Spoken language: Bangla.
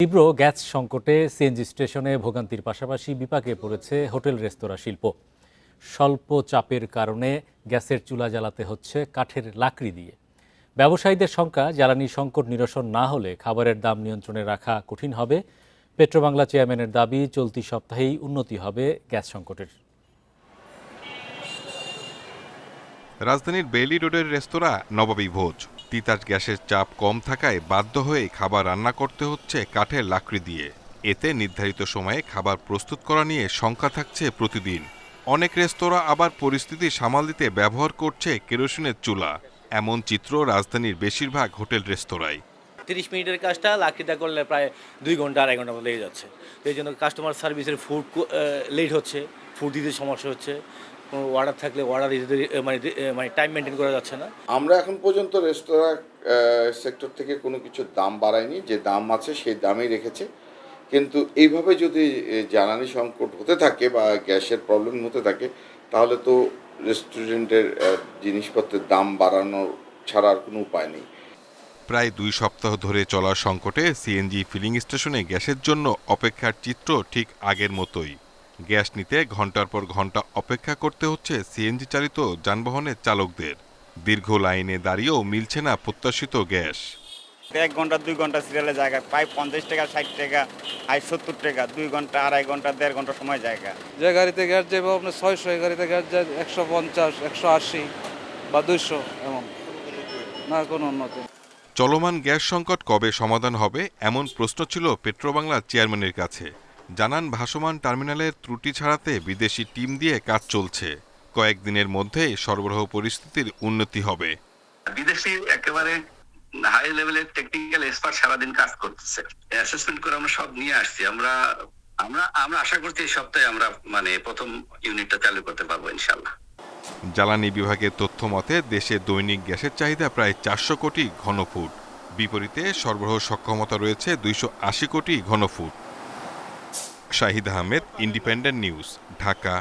তীব্র গ্যাস সংকটে সিএনজি স্টেশনে ভোগান্তির পাশাপাশি বিপাকে পড়েছে হোটেল রেস্তোরাঁ শিল্প। স্বল্প চাপের কারণে গ্যাসের চুলা জ্বালাতে হচ্ছে কাঠের লাকড়ি দিয়ে। ব্যবসায়ীদের শঙ্কা, জ্বালানি সংকট নিরসন না হলে খাবারের দাম নিয়ন্ত্রণে রাখা কঠিন হবে। পেট্রোবাংলা চেয়ারম্যানের দাবি, চলতি সপ্তাহেই উন্নতি হবে গ্যাস সংকটের। রাজধানীর বেইলি রোডের রেস্তোরাঁ নবাবী ভোজ। তিতাস গ্যাসের চাপ কম থাকায় বাধ্য হয়ে খাবার রান্না করতে হচ্ছে কাঠের লাকড়ি দিয়ে। এতে নির্ধারিত সময়ে খাবার প্রস্তুত করা নিয়ে শঙ্কা থাকছে প্রতিদিন। অনেক রেস্তোরাঁ আবার পরিস্থিতি সামাল দিতে ব্যবহার করছে কেরোসিনের চুলা। এমন চিত্র রাজধানীর বেশিরভাগ হোটেল রেস্তোরাঁয়। 30 মিনিটের কাজটা লাকড়িটা করলে প্রায় 2 ঘন্টা 2.5 ঘন্টা মতো লেগে যাচ্ছে। তো এই জন্য কাস্টমার সার্ভিসের ফুড লেট হচ্ছে, ফুড দিতে সমস্যা হচ্ছে। কোনো অর্ডার থাকলে অর্ডার দিতে মানে টাইম মেনটেন করা যাচ্ছে না। আমরা এখন পর্যন্ত রেস্তোরাঁ সেক্টর থেকে কোনো কিছু দাম বাড়ায়নি, যে দাম আছে সেই দামই রেখেছে। কিন্তু এইভাবে যদি জ্বালানি সংকট হতে থাকে বা গ্যাসের প্রবলেম হতে থাকে, তাহলে তো রেস্টুরেন্টের জিনিসপত্রের দাম বাড়ানো ছাড়া আর কোনো উপায় নেই। প্রায় 2 সপ্তাহ ধরে চলা সংকটে সিএনজি ফিলিং স্টেশনে গ্যাসের জন্য অপেক্ষার চিত্র ঠিক আগের মতোই। গ্যাস নিতে ঘন্টার পর ঘন্টা অপেক্ষা করতে হচ্ছে সিএনজি চালিত যানবাহনের চালকদের। দীর্ঘ লাইনে দাঁড়িয়েও মিলছে না প্রত্যাশিত গ্যাস। 1 ঘন্টা 2 ঘন্টা সিরিয়ালের জায়গা প্রায় 50 টাকা 60 টাকা 70 টাকা, 2 ঘন্টা 2.5 ঘন্টা 1.5 ঘন্টা সময় জায়গা। যে গাড়িতে গ্যাস যাবে আপনার 600, এই গাড়িতে গ্যাস যায় 150, 180 বা 200, এমন না কোনো উন্নতি। চলমান গ্যাস সংকট কবে সমাধান হবে এমন প্রশ্ন ছিল পেট্রোবাংলা চেয়ারম্যানের কাছে। জানান, ভাসমান টার্মিনালের ত্রুটি ছাড়াতে বিদেশি টিম দিয়ে কাজ চলছে। কয়েকদিনের মধ্যেই সরবরাহ পরিস্থিতির উন্নতি হবে। বিদেশি একেবারে হাই লেভেলের টেকনিক্যাল এক্সপার্ট সারাদিন কাজ করতেছে। অ্যাসেসমেন্ট করে আমরা সব নিয়ে আসছি। আমরা আশা করছি এই সপ্তাহে আমরা প্রথম ইউনিটটা চালু করতে পারবো ইনশাআল্লাহ। জ্বালানি বিভাগের তথ্য মতে দেশে দৈনিক গ্যাসের চাহিদা প্রায় 400 কোটি ঘনফুট। বিপরীতে সরবরাহ সক্ষমতা রয়েছে 280 কোটি ঘনফুট। Shahid Ahmed, independent news, Dhaka.